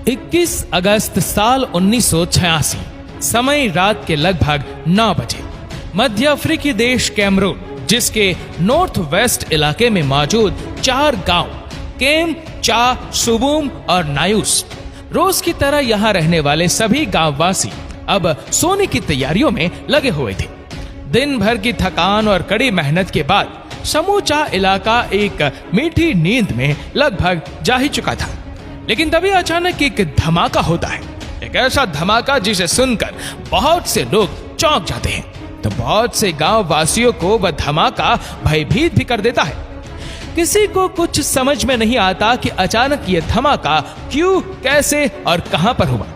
21 अगस्त साल 1986, समय रात के लगभग 9 बजे। मध्य अफ्रीकी देश कैमरून, जिसके नॉर्थ वेस्ट इलाके में मौजूद 4 गांव केम, चा, सुबूम और नायूस, रोज की तरह यहाँ रहने वाले सभी गांववासी अब सोने की तैयारियों में लगे हुए थे। दिन भर की थकान और कड़ी मेहनत के बाद समूचा इलाका एक मीठी नींद में लगभग जा ही चुका था। लेकिन तभी अचानक एक धमाका होता है, एक ऐसा धमाका जिसे सुनकर बहुत से लोग चौंक जाते हैं। तो बहुत से गांव वासियों को वह धमाका भयभीत भी कर देता है। किसी को कुछ समझ में नहीं आता कि अचानक ये धमाका क्यों, कैसे और कहां पर हुआ।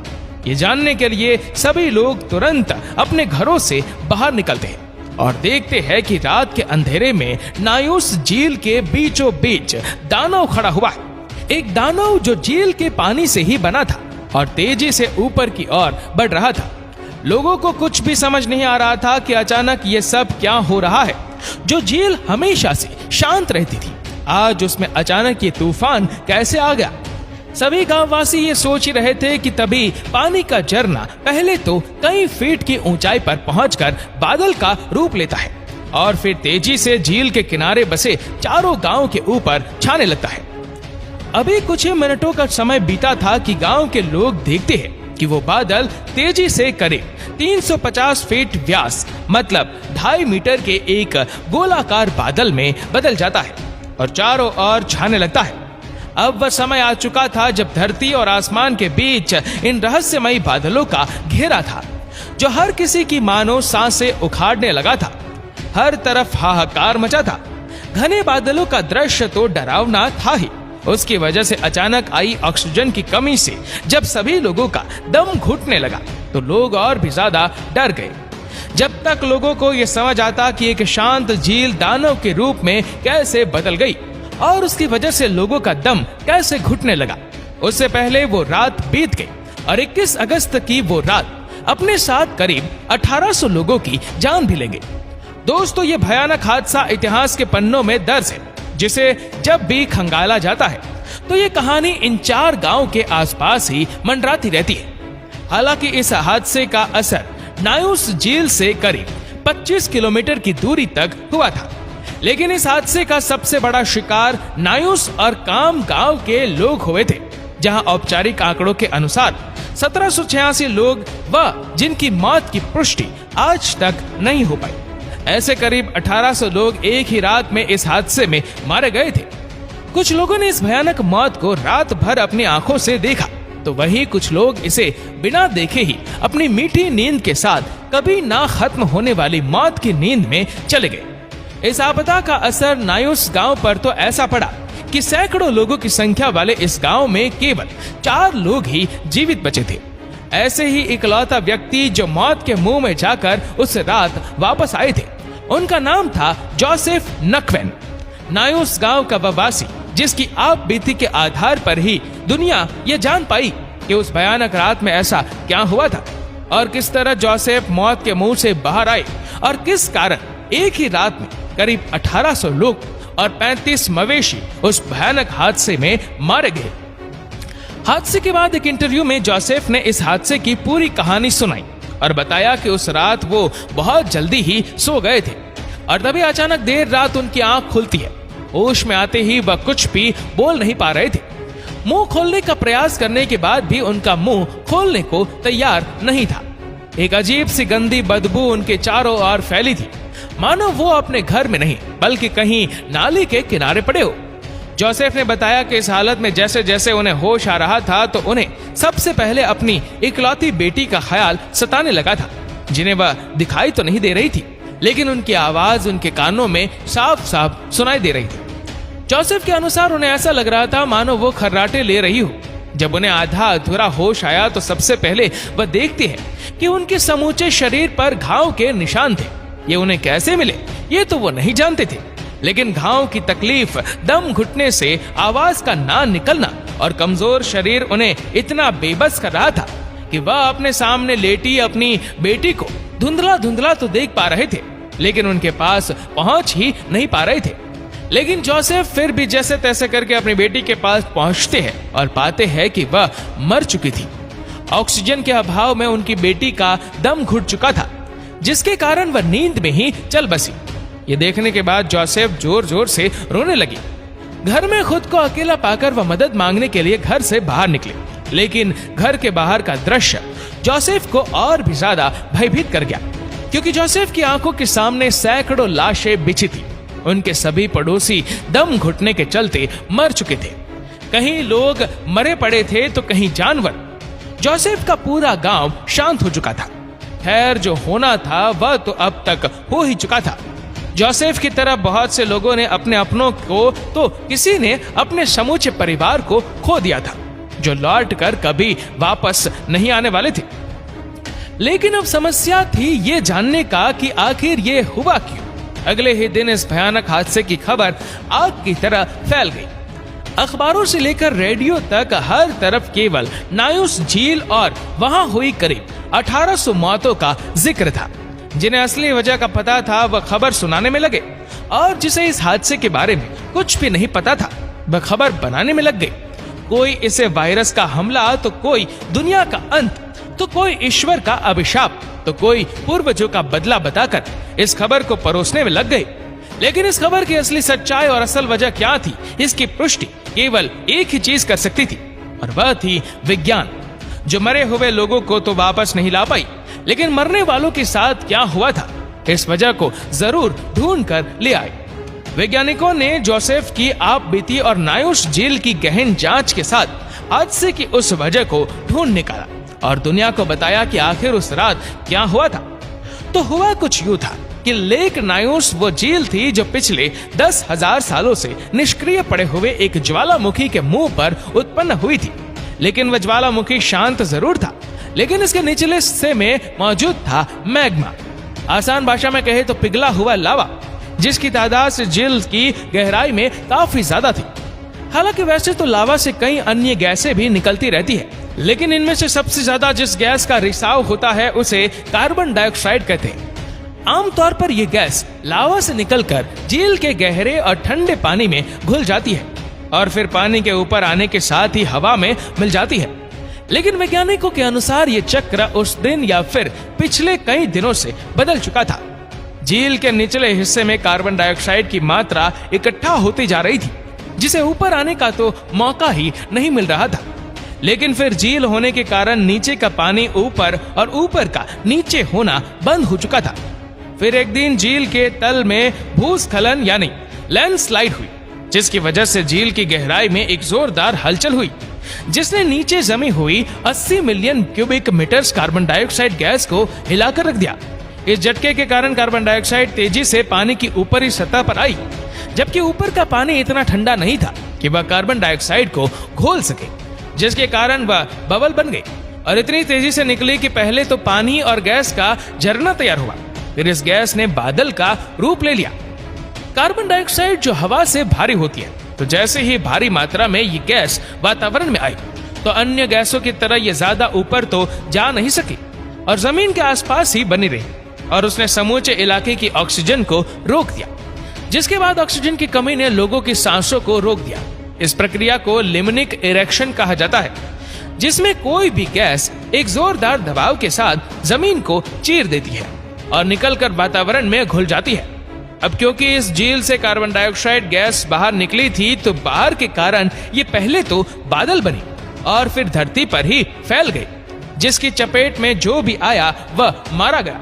ये जानने के लिए सभी लोग तुरंत अपने घरों से बाहर निकलते हैं और देखते हैं कि रात के अंधेरे में नायूस झील के बीचों बीच दानव खड़ा हुआ है। एक दानव जो झील के पानी से ही बना था और तेजी से ऊपर की ओर बढ़ रहा था। लोगों को कुछ भी समझ नहीं आ रहा था कि अचानक ये सब क्या हो रहा है। जो झील हमेशा से शांत रहती थी, आज उसमें अचानक ये तूफान कैसे आ गया। सभी गांववासी ये सोच ही रहे थे कि तभी पानी का झरना पहले तो कई फीट की ऊंचाई पर पहुंचकर बादल का रूप लेता है और फिर तेजी से झील के किनारे बसे चारों गांव के ऊपर छाने लगता है। अभी कुछ ही मिनटों का समय बीता था कि गांव के लोग देखते हैं कि वो बादल तेजी से करीब 350 फीट व्यास, मतलब 2.5 मीटर के एक गोलाकार बादल में बदल जाता है और चारों ओर छाने लगता है। अब वह समय आ चुका था जब धरती और आसमान के बीच इन रहस्यमयी बादलों का घेरा था, जो हर किसी की मानो सांसें उखाड़ने लगा था। हर तरफ हाहाकार मचा था। घने बादलों का दृश्य तो डरावना था ही, उसकी वजह से अचानक आई ऑक्सीजन की कमी से जब सभी लोगों का दम घुटने लगा तो लोग और भी ज्यादा डर गए। जब तक लोगों को यह समझ आता कि एक शांत झील दानव के रूप में कैसे बदल गई और उसकी वजह से लोगों का दम कैसे घुटने लगा, उससे पहले वो रात बीत गई और 21 अगस्त की वो रात अपने साथ करीब 1800 लोगों की जान भी ले गई। दोस्तों, ये भयानक हादसा इतिहास के पन्नों में दर्ज है, जिसे जब भी खंगाला जाता है तो ये कहानी इन 4 गांव के आसपास ही मंडराती रहती है। हालांकि इस हादसे का असर नायूस झील से करीब 25 किलोमीटर की दूरी तक हुआ था, लेकिन इस हादसे का सबसे बड़ा शिकार नायूस और काम गांव के लोग हुए थे, जहां औपचारिक आंकड़ों के अनुसार 1786 लोग व जिनकी मौत की पुष्टि आज तक नहीं हो पाई। ऐसे करीब 1800 लोग एक ही रात में इस हादसे में मारे गए थे। कुछ लोगों ने इस भयानक मौत को रात भर अपनी आंखों से देखा, तो वहीं कुछ लोग इसे बिना देखे ही अपनी मीठी नींद के साथ कभी ना खत्म होने वाली मौत की नींद में चले गए। इस आपदा का असर नायूस गांव पर तो ऐसा पड़ा कि सैकड़ों लोगों की संख्या वाले इस गांव में केवल 4 लोग ही जीवित बचे थे। ऐसे ही इकलौता व्यक्ति जो मौत के मुंह में जाकर उस रात वापस आए थे, उनका नाम था जोसेफ नकवेन, नायूस गांव का वासी, जिसकी आप बीती के आधार पर ही दुनिया ये जान पाई कि उस भयानक रात में ऐसा क्या हुआ था और किस तरह जोसेफ मौत के मुंह से बाहर आए और किस कारण एक ही रात में करीब 1800 लोग और 35 मवेशी उस भयानक हादसे में मारे गए। हादसे के बाद एक इंटरव्यू में जोसेफ ने इस हादसे की पूरी कहानी सुनाई और बताया कि उस रात वो बहुत जल्दी ही सो गए थे और तभी अचानक देर रात उनकी आंख खुलती है। होश में आते ही वह कुछ भी बोल नहीं पा रहे थे। मुंह खोलने का प्रयास करने के बाद भी उनका मुंह खोलने को तैयार नहीं था। एक अजीब सी गंदी बदबू उनके चारों ओर फैली थी, मानो वो अपने घर में नहीं बल्कि कहीं नाली के किनारे पड़े हो। जोसेफ ने बताया कि इस हालत में जैसे जैसे उन्हें होश आ रहा था तो उन्हें सबसे पहले अपनी इकलौती बेटी का ख्याल सताने लगा था, जिन्हें वह दिखाई तो नहीं दे रही थी, लेकिन उनकी आवाज उनके कानों में साफ साफ सुनाई दे रही थी। जोसेफ के अनुसार उन्हें ऐसा लग रहा था मानो वो खर्राटे ले रही हो। जब उन्हें आधा अधूरा होश आया तो सबसे पहले वह देखते हैं कि उनके समूचे शरीर पर घाव के निशान थे। ये उन्हें कैसे मिले ये तो वो नहीं जानते थे, लेकिन घाव की तकलीफ, दम घुटने से आवाज का ना निकलना और कमजोर शरीर उन्हें इतना बेबस कर रहा था कि वह अपने सामने लेटी अपनी बेटी को धुंधला धुंधला तो देख पा रहे थे, लेकिन उनके पास पहुंच ही नहीं पा रहे थे। लेकिन जोसेफ फिर भी जैसे तैसे करके अपनी बेटी के पास पहुंचते हैं और पाते हैं कि वह मर चुकी थी। ऑक्सीजन के अभाव में उनकी बेटी का दम घुट चुका था, जिसके कारण वह नींद में ही चल बसी। ये देखने के बाद जोसेफ जोर जोर से रोने लगी। घर में खुद को अकेला पाकर वह मदद मांगने के लिए घर से बाहर निकले, लेकिन घर के बाहर का दृश्य जोसेफ को और भी ज्यादा भयभीत कर गया, क्योंकि जोसेफ की आंखों के सामने सैकड़ों लाशें बिछी थी। उनके सभी पड़ोसी दम घुटने के चलते मर चुके थे। कहीं लोग मरे पड़े थे तो कहीं जानवर। जोसेफ का पूरा गांव शांत हो चुका था। खैर, जो होना था वह तो अब तक हो ही चुका था। जोसेफ की तरह बहुत से लोगों ने अपने अपनों को, तो किसी ने अपने समूचे परिवार को खो दिया था, जो लौट कर कभी वापस नहीं आने वाले थे। लेकिन अब समस्या थी ये जानने का कि आखिर ये हुआ क्यों। अगले ही दिन इस भयानक हादसे की खबर आग की तरह फैल गई। अखबारों से लेकर रेडियो तक हर तरफ केवल नायुस झील और वहां हुई करीब 1800 मौतों का जिक्र था। जिन्हें असली वजह का पता था वह खबर सुनाने में लगे, और जिसे इस हादसे के बारे में कुछ भी नहीं पता था वह खबर बनाने में लग गई। कोई इसे वायरस का हमला, तो कोई दुनिया का अंत, तो कोई ईश्वर का अभिशाप, तो कोई पूर्वजों का बदला बताकर इस खबर को परोसने में लग गए। लेकिन इस खबर की असली सच्चाई और असल वजह क्या थी, इसकी पुष्टि केवल एक ही चीज कर सकती थी, और वह थी विज्ञान, जो मरे हुए लोगों को तो वापस नहीं ला पाई, लेकिन मरने वालों के साथ क्या हुआ था इस वजह को जरूर ढूंढ कर ले आए। वैज्ञानिकों ने जोसेफ की आपबीती और नायुस झील की गहन जांच के साथ हादसे की उस वजह को ढूंढ निकाला और दुनिया को बताया कि आखिर उस रात क्या हुआ था। तो हुआ कुछ यूं था कि लेक नायुस वो झील थी जो पिछले 10,000 सालों से निष्क्रिय पड़े हुए एक ज्वालामुखी के मुंह पर उत्पन्न हुई थी। लेकिन वह ज्वालामुखी शांत जरूर था, लेकिन इसके निचले हिस्से में मौजूद था मैग्मा। आसान भाषा में कहे तो पिघला हुआ लावा, जिसकी तादाद से झील की गहराई में काफी ज्यादा थी। हालांकि वैसे तो लावा से कई अन्य गैसें भी निकलती रहती है, लेकिन इनमें से सबसे ज्यादा जिस गैस का रिसाव होता है उसे कार्बन डाइऑक्साइड कहते हैं। आमतौर पर यह गैस लावा से निकलकर झील के गहरे और ठंडे पानी में घुल जाती है और फिर पानी के ऊपर आने के साथ ही हवा में मिल जाती है। लेकिन वैज्ञानिकों के अनुसार ये चक्र उस दिन या फिर पिछले कई दिनों से बदल चुका था। झील के निचले हिस्से में कार्बन डाइऑक्साइड की मात्रा इकट्ठा होती जा रही थी, जिसे ऊपर आने का तो मौका ही नहीं मिल रहा था। लेकिन फिर झील होने के कारण नीचे का पानी ऊपर और ऊपर का नीचे होना बंद हो चुका था। फिर एक दिन झील के तल में भूस्खलन यानी लैंडस्लाइड हुई, जिसकी वजह से झील की गहराई में एक जोरदार हलचल हुई, जिसने नीचे जमी हुई 80 million cubic metres carbon dioxide gas को हिलाकर रख दिया। इस झटके के कारण कार्बन डाइऑक्साइड तेजी से पानी की ऊपरी सतह पर आई, जबकि ऊपर का पानी इतना ठंडा नहीं था कि वह कार्बन डाइऑक्साइड को घोल सके, जिसके कारण वह बबल बन गई और इतनी तेजी से निकली कि पहले तो पानी और गैस का झरना तैयार हुआ, फिर इस गैस ने बादल का रूप ले लिया। कार्बन डाइऑक्साइड जो हवा से भारी होती है, तो जैसे ही भारी मात्रा में ये गैस वातावरण में आई तो अन्य गैसों की तरह ये ज्यादा ऊपर तो जा नहीं सकी और जमीन के आसपास ही बनी रही, और उसने समूचे इलाके की ऑक्सीजन को रोक दिया, जिसके बाद ऑक्सीजन की कमी ने लोगों की सांसों को रोक दिया। इस प्रक्रिया को लिम्निक इरेक्शन कहा जाता है, जिसमें कोई भी गैस एक जोरदार दबाव के साथ जमीन को चीर देती है और निकलकर वातावरण में घुल जाती है। अब क्योंकि इस झील से कार्बन डाइऑक्साइड गैस बाहर निकली थी, तो बाहर के कारण ये पहले तो बादल बनी और फिर धरती पर ही फैल गई, जिसकी चपेट में जो भी आया वह मारा गया।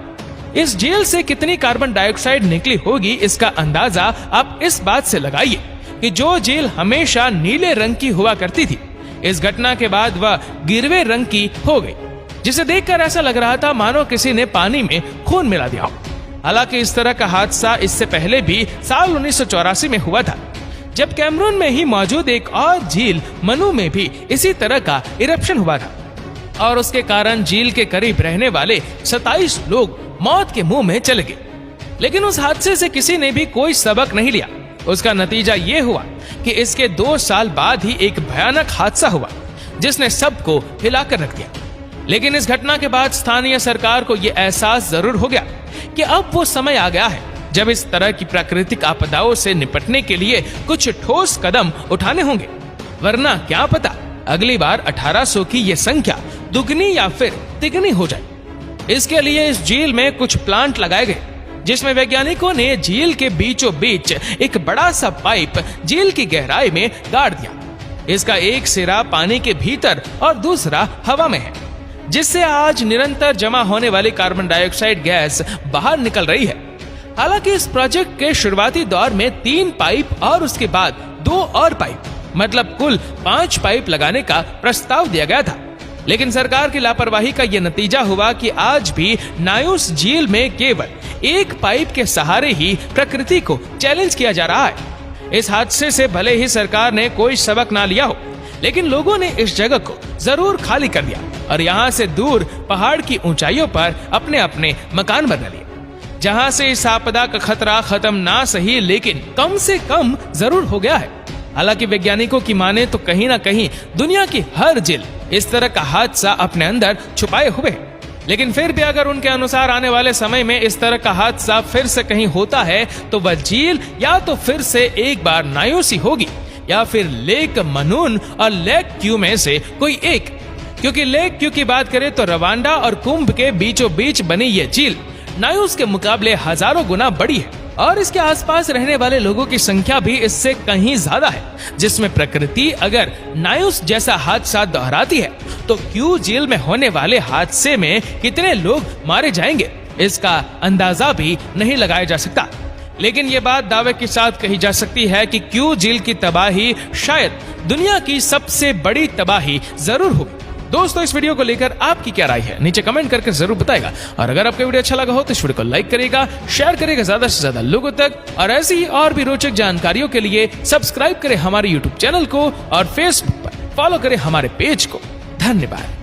इस झील से कितनी कार्बन डाइऑक्साइड निकली होगी, इसका अंदाजा आप इस बात से लगाइए कि जो झील हमेशा नीले रंग की हुआ करती थी, इस घटना के बाद वह गिरवे रंग की हो गई, जिसे देखकर ऐसा लग रहा था मानो किसी ने पानी में खून मिला दिया हो। हालांकि इस तरह का हादसा इससे पहले भी साल 1984 में हुआ था, जब कैमरून में ही मौजूद एक और झील मनु में भी इसी तरह का इरप्शन हुआ था और उसके कारण झील के करीब रहने वाले 27 लोग मौत के मुंह में चले गए। लेकिन उस हादसे से किसी ने भी कोई सबक नहीं लिया। उसका नतीजा ये हुआ कि इसके 2 साल बाद ही एक भयानक हादसा हुआ, जिसने सबको हिलाकर रख दिया। लेकिन इस घटना के बाद स्थानीय सरकार को यह एहसास जरूर हो गया कि अब वो समय आ गया है जब इस तरह की प्राकृतिक आपदाओं से निपटने के लिए कुछ ठोस कदम उठाने होंगे, वरना क्या पता अगली बार 1800 की ये संख्या दुगनी या फिर तिगनी हो जाए। इसके लिए इस झील में कुछ प्लांट लगाए गए, जिसमें वैज्ञानिकों ने झील के बीचों बीच एक बड़ा सा पाइप झील की गहराई में गाड़ दिया। इसका एक सिरा पानी के भीतर और दूसरा हवा में है, जिससे आज निरंतर जमा होने वाली कार्बन डाइऑक्साइड गैस बाहर निकल रही है। हालांकि इस प्रोजेक्ट के शुरुआती दौर में 3 पाइप और उसके बाद 2 और पाइप, मतलब कुल 5 पाइप लगाने का प्रस्ताव दिया गया था। लेकिन सरकार की लापरवाही का यह नतीजा हुआ कि आज भी नायुस झील में केवल एक पाइप के सहारे ही प्रकृति को चैलेंज किया जा रहा है। इस हादसे से भले ही सरकार ने कोई सबक ना लिया हो, लेकिन लोगों ने इस जगह को जरूर खाली कर दिया और यहाँ से दूर पहाड़ की ऊंचाइयों पर अपने अपने मकान बना लिए, जहाँ से इस आपदा का खतरा खत्म ना सही लेकिन कम से कम जरूर हो गया है। हालांकि वैज्ञानिकों की माने तो कहीं ना कहीं दुनिया की हर झील इस तरह का हादसा अपने अंदर छुपाए हुए है। लेकिन फिर भी अगर उनके अनुसार आने वाले समय में इस तरह का हादसा फिर से कहीं होता है तो वह झील या तो फिर से एक बार नायुसी होगी या फिर लेक मनून और लेक क्यू में से कोई एक। क्योंकि लेक क्यू की बात करें तो रवांडा और कुंभ के बीचों बीच बनी ये झील नायुस के मुकाबले हजारों गुना बड़ी है और इसके आसपास रहने वाले लोगों की संख्या भी इससे कहीं ज्यादा है, जिसमें प्रकृति अगर नायुस जैसा हादसा दोहराती है तो क्यू झील में होने वाले हादसे में कितने लोग मारे जाएंगे इसका अंदाजा भी नहीं लगाया जा सकता। लेकिन ये बात दावे के साथ कही जा सकती है कि क्यू झील की तबाही शायद दुनिया की सबसे बड़ी तबाही जरूर होगी। दोस्तों, इस वीडियो को लेकर आपकी क्या राय है नीचे कमेंट करके जरूर बताएगा। और अगर आपको वीडियो अच्छा लगा हो तो इस वीडियो को लाइक करेगा, शेयर करेगा ज्यादा से ज्यादा लोगों तक, और ऐसी ही और भी रोचक जानकारियों के लिए सब्सक्राइब करें हमारे यूट्यूब चैनल को और फेसबुक पर फॉलो करें हमारे पेज को। धन्यवाद।